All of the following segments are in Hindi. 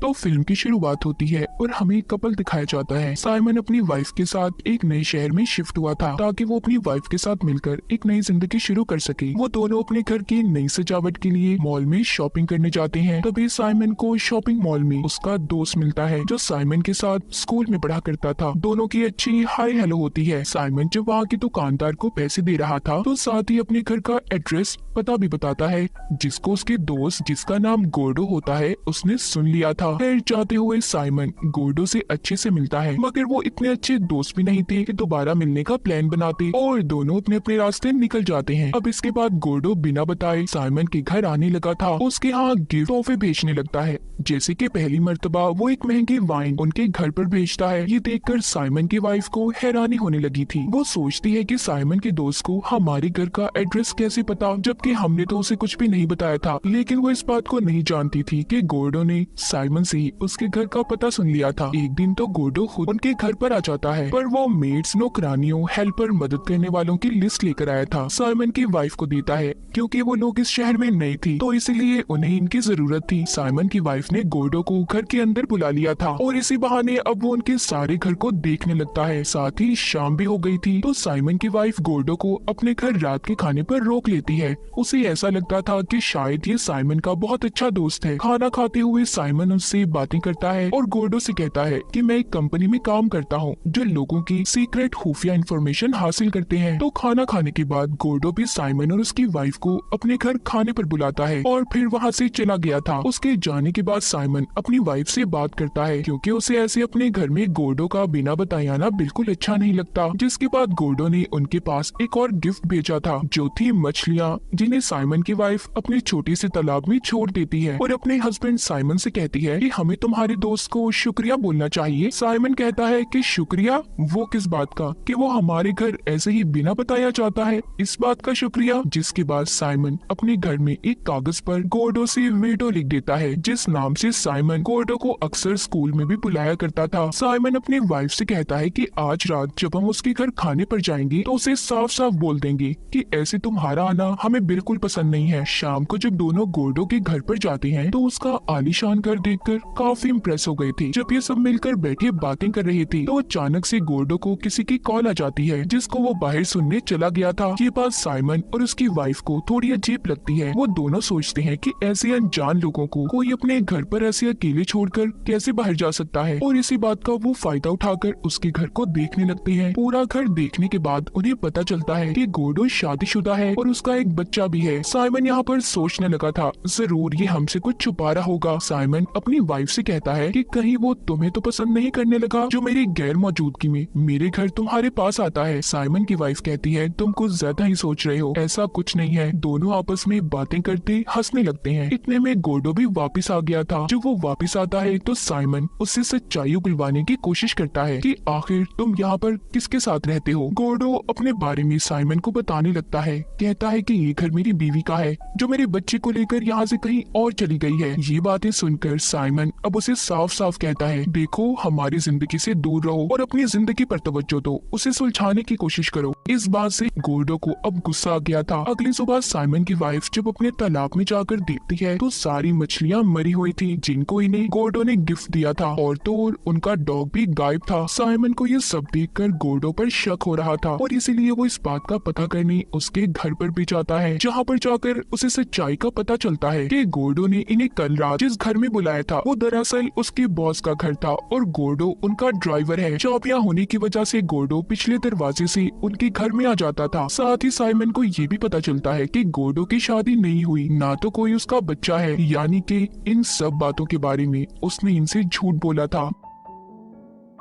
तो फिल्म की शुरुआत होती है और हमें एक कपल दिखाया जाता है। साइमन अपनी वाइफ के साथ एक नए शहर में शिफ्ट हुआ था ताकि वो अपनी वाइफ के साथ मिलकर एक नई जिंदगी शुरू कर सके। वो दोनों अपने घर की नई सजावट के लिए मॉल में शॉपिंग करने जाते हैं। तभी साइमन को शॉपिंग मॉल में उसका दोस्त मिलता है जो साइमन के साथ स्कूल में पढ़ा करता था। दोनों की अच्छी हाय हेलो होती है। साइमन जब वहाँ के दुकानदार को पैसे दे रहा था तो साथ ही अपने घर का एड्रेस पता भी बताता है, जिसको उसके दोस्त जिसका नाम गोर्डो होता है उसने सुन लिया था। फिर जाते हुए साइमन गोर्डो से अच्छे से मिलता है, मगर वो इतने अच्छे दोस्त भी नहीं थे कि दोबारा मिलने का प्लान बनाते और दोनों अपने अपने रास्ते निकल जाते हैं। अब इसके बाद गोर्डो बिना बताए साइमन के घर आने लगा था। उसके यहाँ गिफ्ट तोहफे भेजने लगता है, जैसे कि पहली मर्तबा वो एक महंगी वाइन उनके घर पर भेजता है। ये देखकर साइमन की वाइफ को हैरानी होने लगी थी। वो सोचती है कि साइमन के दोस्त को हमारे घर का एड्रेस कैसे पता, जबकि हमने तो उसे कुछ भी नहीं बताया था। लेकिन वो इस बात को नहीं जानती थी कि गोर्डो ने साइमन से ही उसके घर का पता सुन लिया था। एक दिन तो गोर्डो खुद उनके घर पर आ जाता है, पर वो मेड्स, नौकरानियों, हेल्पर, मदद करने वालों की लिस्ट लेकर आया था। साइमन की वाइफ को देता है क्योंकि वो लोग इस शहर में नए थी तो इसलिए उन्हें इनकी जरूरत थी। साइमन की वाइफ ने गोर्डो को घर के अंदर बुला लिया था और इसी बहाने अब वो उनके सारे घर को देखने लगता है। साथ ही शाम भी हो गई थी तो साइमन की वाइफ गोर्डो को अपने घर रात के खाने पर रोक लेती है। उसे ऐसा लगता था कि शायद ये साइमन का बहुत अच्छा दोस्त है। खाना खाते हुए साइमन उससे बातें करता है और गोर्डो से कहता है कि मैं एक कंपनी में काम करता हूँ जो लोगों की सीक्रेट खुफिया इंफॉर्मेशन हासिल करते हैं। तो खाना खाने के बाद गोर्डो भी साइमन और उसकी वाइफ को अपने घर खाने पर बुलाता है और फिर वहाँ से चला गया था। उसके जाने के बाद साइमन अपनी वाइफ से बात करता है क्योंकि उसे ऐसे अपने घर में गोर्डो का बिना बताए आना बिल्कुल अच्छा नहीं लगता। जिसके बाद गोर्डो ने उनके पास एक और गिफ्ट भेजा था जो थी मछलियाँ, जिन्हें साइमन की वाइफ अपने छोटे से तालाब में छोड़ देती है और अपने हस्बैंड साइमन से कहती है कि हमें तुम्हारे दोस्त को शुक्रिया बोलना चाहिए। साइमन कहता है कि शुक्रिया, वो किस बात का, कि वो हमारे घर ऐसे ही बिना बताया जाता है, इस बात का शुक्रिया। जिसके बाद साइमन अपने घर में एक कागज पर गोर्डो से वेडो लिख देता है, जिस नाम से साइमन गोर्डो को अक्सर स्कूल में भी बुलाया करता था। साइमन अपनी वाइफ से कहता है कि आज रात जब हम उसके घर खाने पर जाएंगे तो उसे साफ साफ बोल देंगे कि ऐसे तुम्हारा आना हमें बिल्कुल पसंद नहीं है। शाम को जब दोनों गोर्डो के घर पर जाते हैं तो उसका आलीशान घर देखकर काफी इम्प्रेस हो गए थे। जब ये सब मिलकर बैठे बातें कर रहे थे तो अचानक से गोर्डो को किसी की कॉल आ जाती है, जिसको वो बाहर सुनने चला गया था। ये बात साइमन और उसकी वाइफ को थोड़ी अजीब लगती है। वो दोनों सोचते हैं कि ऐसे अनजान लोगों को कोई अपने घर पर ऐसे अकेले छोड़कर कैसे बाहर जा सकता है, और इसी बात का वो फायदा उठाकर उसके घर को देखने लगते हैं। पूरा घर देखने के बाद उन्हें पता चलता है कि गोर्डो शादीशुदा है और उसका एक बच्चा भी है। साइमन यहाँ पर सोचने लगा था जरूर ये हमसे कुछ छुपा रहा होगा। साइमन अपनी वाइफ से कहता है कि कहीं वो तुम्हें तो पसंद नहीं करने लगा जो मेरी गैर मौजूदगी में मेरे घर तुम्हारे पास आता है। साइमन की वाइफ कहती है तुम कुछ ज्यादा ही सोच रहे हो, ऐसा कुछ नहीं है। दोनों आपस में बातें करते हंसने लगते हैं। इतने में गोर्डो भी वापस आ गया था। जब वो वापस आता है तो साइमन उससे सच्चाई उगलवाने की कोशिश करता है कि आखिर तुम यहाँ पर किसके साथ रहते हो। गोर्डो अपने बारे में साइमन को बताने लगता है, कहता है कि ये घर मेरी बीवी का है जो मेरे बच्चे को लेकर यहाँ से कहीं और चली गई है। ये बातें सुनकर साइमन अब उसे साफ साफ कहता है देखो हमारी जिंदगी से दूर रहो और अपनी जिंदगी पर तवज्जो दो, उसे सुलझाने की कोशिश करो। इस बात से गोर्डो को अब गुस्सा आ गया था। अगली सुबह साइमन की वाइफ जब अपने तालाब में जाकर देखती है तो सारी मछलियाँ मरी हुई थी जिनको इन्हें गोर्डो ने गिफ्ट दिया था, और तो और उनका डॉग भी गायब था। साइमन को ये सब देखकर गोर्डो पर शक हो रहा था और इसीलिए वो इस बात का पता करने उसके घर पर भी जाता है, जहाँ पर जाकर उसे सच्चाई का पता चलता है कि गोर्डो ने इन्हें कल रात जिस घर में बुलाया था वो दरअसल उसके बॉस का घर था और गोर्डो उनका ड्राइवर है। चाबियां होने की वजह से गोर्डो पिछले दरवाजे से उनके घर में आ जाता था। साथ ही साइमन को ये भी पता चलता है कि गोर्डो की शादी नहीं हुई, ना तो कोई उसका बच्चा है, यानी कि इन सब बातों के बारे में उसने इनसे झूठ बोला था।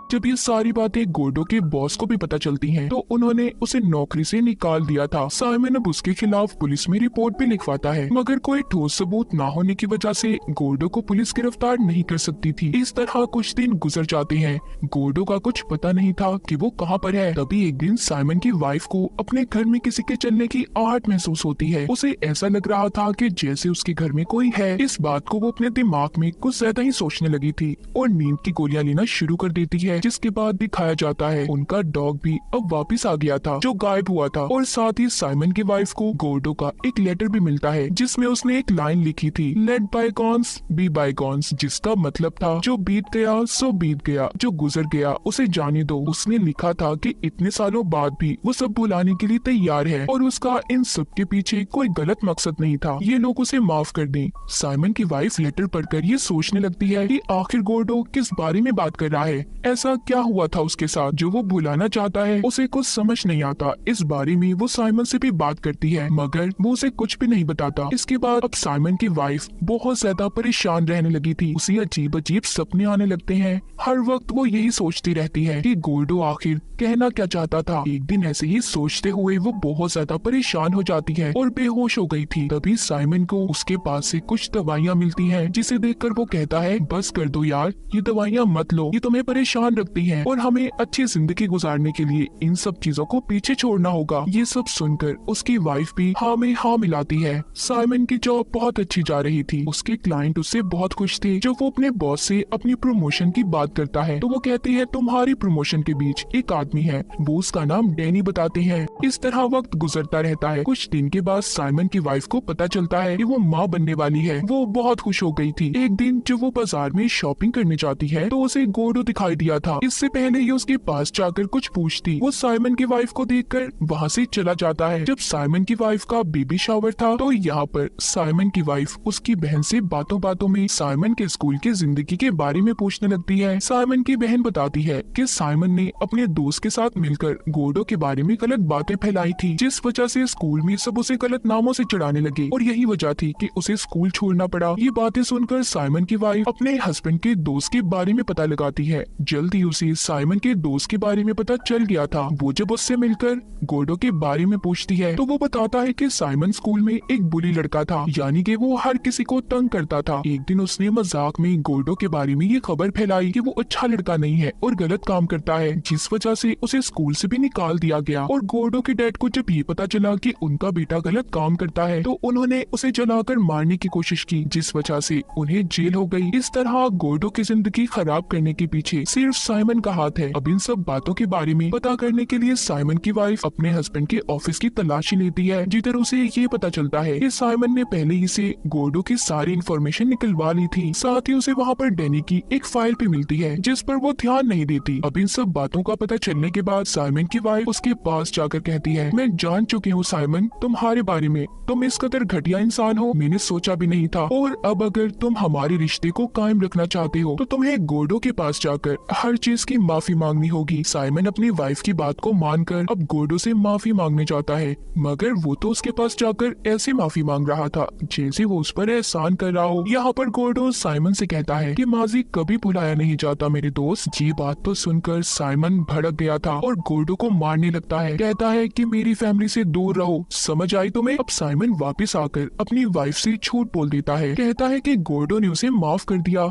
जब ये सारी बातें गोर्डो के बॉस को भी पता चलती हैं, तो उन्होंने उसे नौकरी से निकाल दिया था। साइमन अब उसके खिलाफ पुलिस में रिपोर्ट भी लिखवाता है, मगर कोई ठोस सबूत ना होने की वजह से गोर्डो को पुलिस गिरफ्तार नहीं कर सकती थी। इस तरह कुछ दिन गुजर जाते हैं। गोर्डो का कुछ पता नहीं था कि वो कहाँ पर है। तभी एक दिन साइमन की वाइफ को अपने घर में किसी के चलने की आहट महसूस होती है। उसे ऐसा लग रहा था कि जैसे उसके घर में कोई है। इस बात को वो अपने दिमाग में कुछ ज्यादा ही सोचने लगी थी और नींद की गोलियां लेना शुरू कर देती है। जिसके बाद दिखाया जाता है उनका डॉग भी अब वापस आ गया था जो गायब हुआ था। और साथ ही साइमन की वाइफ को गोर्डो का एक लेटर भी मिलता है जिसमें उसने एक लाइन लिखी थी, लेट बायगॉन्स बी बायगॉन्स, जिसका मतलब था जो बीत गया सो बीत गया, जो गुजर गया उसे जाने दो। उसने लिखा था कि इतने सालों बाद भी वो सब भुलाने के लिए तैयार है और उसका इन सब के पीछे कोई गलत मकसद नहीं था, ये लोग उसे माफ कर दें। साइमन की वाइफ लेटर पढ़कर ये सोचने लगती है कि आखिर गोर्डो किस बारे में बात कर रहा है, ऐसा क्या हुआ था उसके साथ जो वो भुलाना चाहता है। उसे कुछ समझ नहीं आता। इस बारे में वो साइमन से भी बात करती है मगर वो उसे कुछ भी नहीं बताता। इसके बाद अब साइमन की वाइफ बहुत ज्यादा परेशान रहने लगी थी। उसे अजीब अजीब सपने आने लगते हैं। हर वक्त वो यही सोचती रहती है कि गोर्डो आखिर कहना क्या चाहता था। एक दिन ऐसे ही सोचते हुए वो बहुत ज्यादा परेशान हो जाती है और बेहोश हो गई थी। तभी साइमन को उसके पास से कुछ दवाइयाँ मिलती हैं जिसे देखकर वो कहता है बस कर दो यार, ये दवाइयाँ मत लो, ये तुम्हें परेशान रखती हैं और हमें अच्छी जिंदगी गुजारने के लिए इन सब चीजों को पीछे छोड़ना होगा। ये सब सुनकर उसकी वाइफ भी हाँ में हाँ मिलाती है। साइमन की जॉब बहुत अच्छी जा रही थी। उसके क्लाइंट उससे बहुत खुश थे। जब वो अपने बॉस से अपनी प्रमोशन की बात करता है तो वो कहते हैं तुम्हारी प्रमोशन के बीच एक आदमी है, वो उसका नाम डैनी बताते हैं। इस तरह वक्त गुजरता रहता है। कुछ दिन के बाद साइमन की वाइफ को पता चलता है कि वो माँ बनने वाली है। वो बहुत खुश हो गई थी। एक दिन जब वो बाजार में शॉपिंग करने जाती है तो उसे गोर्डो दिखाई दिया था। इससे पहले ये उसके पास जाकर कुछ पूछती, वो साइमन की वाइफ को देखकर वहाँ से चला जाता है। जब साइमन की वाइफ का बेबी शावर था तो यहाँ पर साइमन की वाइफ उसकी बहन से बातों बातों में साइमन के स्कूल की जिंदगी के बारे में पूछने लगती है। साइमन की बहन बताती है कि साइमन ने अपने दोस्त के साथ मिलकर गोर्डो के बारे में गलत बातें फैलाई थी, जिस वजह से स्कूल में सब उसे गलत नामों से चिढ़ाने लगे और यही वजह थी कि उसे स्कूल छोड़ना पड़ा। ये बातें सुनकर साइमन की वाइफ अपने हस्बैंड के दोस्त के बारे में पता लगाती है। जल्द ही उसे साइमन के दोस्त के बारे में पता चल गया था। वो जब उससे मिलकर गोर्डो के बारे में पूछती है तो वो बताता है कि साइमन स्कूल में एक बुली लड़का था, यानी कि वो हर किसी को तंग करता था। एक दिन उसने मजाक में गोर्डो के बारे में ये खबर फैलाई कि वो अच्छा लड़का नहीं है और गलत काम करता है, जिस वजह से उसे स्कूल से भी निकाल दिया गया। और गोर्डो के डैड को जब ये पता चला कि उनका बेटा गलत काम करता है तो उन्होंने उसे जलाकर मारने की कोशिश की, जिस वजह से उन्हें जेल हो गई। इस तरह गोर्डो की जिंदगी खराब करने के पीछे सिर्फ साइमन का हाथ है। अब इन सब बातों के बारे में पता करने के लिए साइमन की वाइफ अपने हस्बैंड के ऑफिस की तलाशी लेती है, जिधर उसे ये पता चलता है कि साइमन ने पहले ही से गोर्डो की सारी इन्फॉर्मेशन निकलवा ली थी। साथ ही उसे वहाँ पर डैनी की एक फाइल भी मिलती है जिस पर वो ध्यान नहीं देती। अब इन सब बातों का पता चलने के बाद साइमन की वाइफ उसके पास जाकर कहती है, मैं जान चुकी हूँ साइमन तुम्हारे बारे में, तुम इस कदर घटिया इंसान हो मैंने सोचा भी नहीं था। और अब अगर तुम हमारे रिश्ते को कायम रखना चाहते हो तो तुम्हें गोर्डो के पास जाकर हर चीज की माफी मांगनी होगी। साइमन अपनी वाइफ की बात को मानकर अब गोर्डो से माफी मांगने जाता है, मगर वो तो उसके पास जाकर ऐसे माफी मांग रहा था जैसे वो उस पर एहसान कर रहा हो। यहाँ पर गोर्डो साइमन से कहता है कि माजी कभी भुलाया नहीं जाता मेरे दोस्त। ये बात तो सुनकर साइमन भड़क गया था और गोर्डो को मारने लगता है। कहता है कि मेरी फैमिली से दूर रहो, समझ आई तुम्हें। अब साइमन वापस आकर अपनी वाइफ से झूठ बोल देता है। कहता है कि गोर्डो ने उसे माफ कर दिया।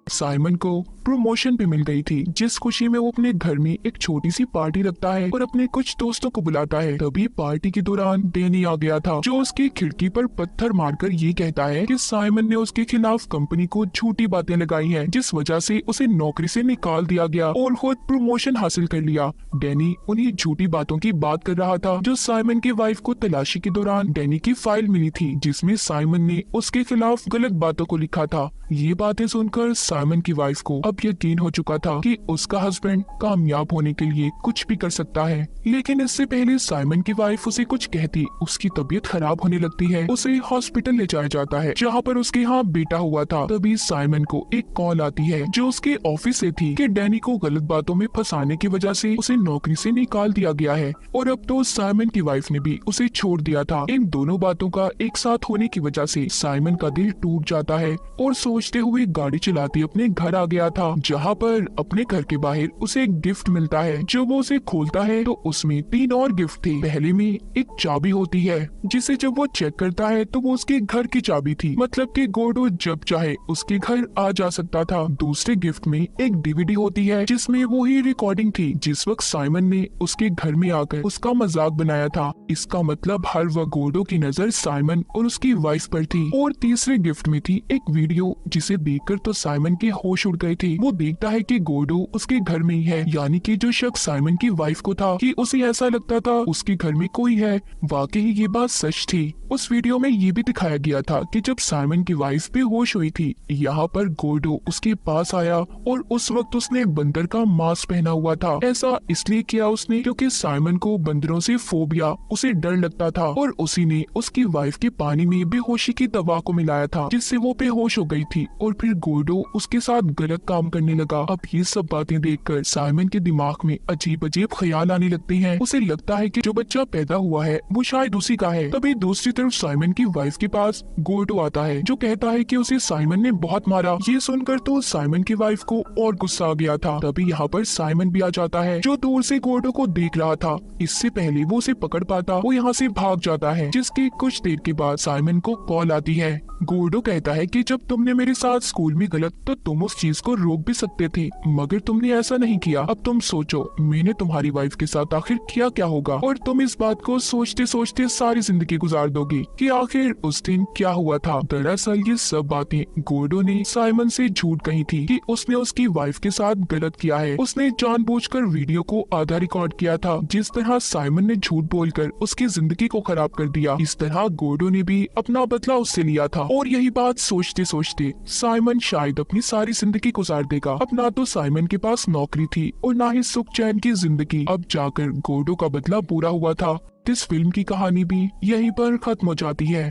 साइमन को प्रमोशन भी मिल गई थी, जिस खुशी में वो अपने घर में एक छोटी सी पार्टी रखता है और अपने कुछ दोस्तों को बुलाता है। तभी पार्टी के दौरान डैनी आ गया था जो उसकी खिड़की पर पत्थर मारकर ये कहता है कि साइमन ने उसके खिलाफ कंपनी को झूठी बातें लगाई हैं, जिस वजह से उसे नौकरी से निकाल दिया गया और खुद प्रमोशन हासिल कर लिया। डैनी उन्हीं झूठी बातों की बात कर रहा था जो साइमन की वाइफ को तलाशी के दौरान डैनी की फाइल मिली थी, जिसमें साइमन ने उसके खिलाफ गलत बातों को लिखा था। ये बातें सुनकर साइमन की वाइफ को अब यकीन हो चुका था कि उसका हस्बैंड कामयाब होने के लिए कुछ भी कर सकता है। लेकिन इससे पहले साइमन की वाइफ उसे कुछ कहती उसकी तबीयत खराब होने लगती है। उसे हॉस्पिटल ले जाया जाता है जहाँ पर उसके यहाँ बेटा हुआ था। तभी साइमन को एक कॉल आती है जो उसके ऑफिस से थी कि डैनी को गलत बातों में फंसाने की वजह से उसे नौकरी से निकाल दिया गया है और अब तो साइमन की वाइफ ने भी उसे छोड़ दिया था। इन दोनों बातों का एक साथ होने की वजह से साइमन का दिल टूट जाता है और सोचते हुए गाड़ी चलाती अपने घर आ गया था, जहाँ पर अपने घर के बाहर उसे एक गिफ्ट मिलता है। जो वो उसे खोलता है तो उसमें 3 और गिफ्ट थे। पहले में एक चाबी होती है जिसे जब वो चेक करता है तो वो उसके घर की चाबी थी, मतलब कि गोर्डो जब चाहे उसके घर आ जा सकता था। दूसरे गिफ्ट में एक डीवीडी होती है जिसमें वो ही रिकॉर्डिंग थी जिस वक्त साइमन ने उसके घर में आकर उसका मजाक बनाया था। इसका मतलब हर वक्त गोर्डो की नजर साइमन और उसकी वाइफ पर थी। और तीसरे गिफ्ट में थी एक वीडियो जिसे देखकर तो साइमन के होश उड़ गए थे। ही वो देखता है कि गोर्डो उसके घर में ही है, यानी कि जो शख्स साइमन की वाइफ को था कि उसे ऐसा लगता था उसके घर में कोई है। वाकई ये बात सच थी। उस वीडियो में ये भी दिखाया गया था कि जब साइमन की वाइफ बेहोश हुई थी, यहाँ पर गोर्डो उसके पास आया और उस वक्त उसने बंदर का मास्क पहना हुआ था। ऐसा इसलिए किया उसने क्योंकि साइमन को बंदरों से फोबिया, उसे डर लगता था और उसी ने उसकी वाइफ के पानी में बेहोशी की दवा को मिलाया था, जिससे वो बेहोश हो गई थी और फिर गोर्डो उसके साथ गलत काम करने लगा। अब ये सब बातें देखकर साइमन के दिमाग में अजीब अजीब ख्याल आने लगते हैं। उसे लगता है कि जो बच्चा पैदा हुआ है वो शायद उसी का है। तभी दूसरी तरफ साइमन की वाइफ के पास गोर्डो आता है, जो कहता है कि उसे साइमन ने बहुत मारा। ये सुनकर तो साइमन की वाइफ को और गुस्सा आ गया था। तभी यहाँ पर साइमन भी आ जाता है, जो दूर से गोर्डो को देख रहा था। इससे पहले वो उसे पकड़ पाता वो यहाँ से भाग जाता है, जिसकी कुछ देर के बाद साइमन को कॉल आती है। गोर्डो कहता है कि जब तुमने मेरे साथ स्कूल में गलत तो तुम उस चीज को रोक भी सकते थे, मगर तुमने ऐसा नहीं किया। अब तुम सोचो मैंने तुम्हारी वाइफ के साथ आखिर किया क्या होगा, और तुम इस बात को सोचते सोचते सारी जिंदगी गुजार दोगी कि आखिर उस दिन क्या हुआ था। दरअसल ये सब बातें गोर्डो ने साइमन से झूठ कही थी कि उसने उसकी वाइफ के साथ गलत किया है। उसने जानबूझकर वीडियो को आधा रिकॉर्ड किया था। जिस तरह साइमन ने झूठ बोलकर उसकी जिंदगी को खराब कर दिया, इस तरह गोर्डो ने भी अपना बदला उससे लिया था। और यही बात सोचते सोचते साइमन शायद अपनी सारी जिंदगी गुजार देगा। अब ना तो साइमन के पास नौकरी थी और ना ही सुख चैन की जिंदगी। अब जाकर गोर्डो का बदला पूरा हुआ था। इस फिल्म की कहानी भी यहीं पर खत्म हो जाती है।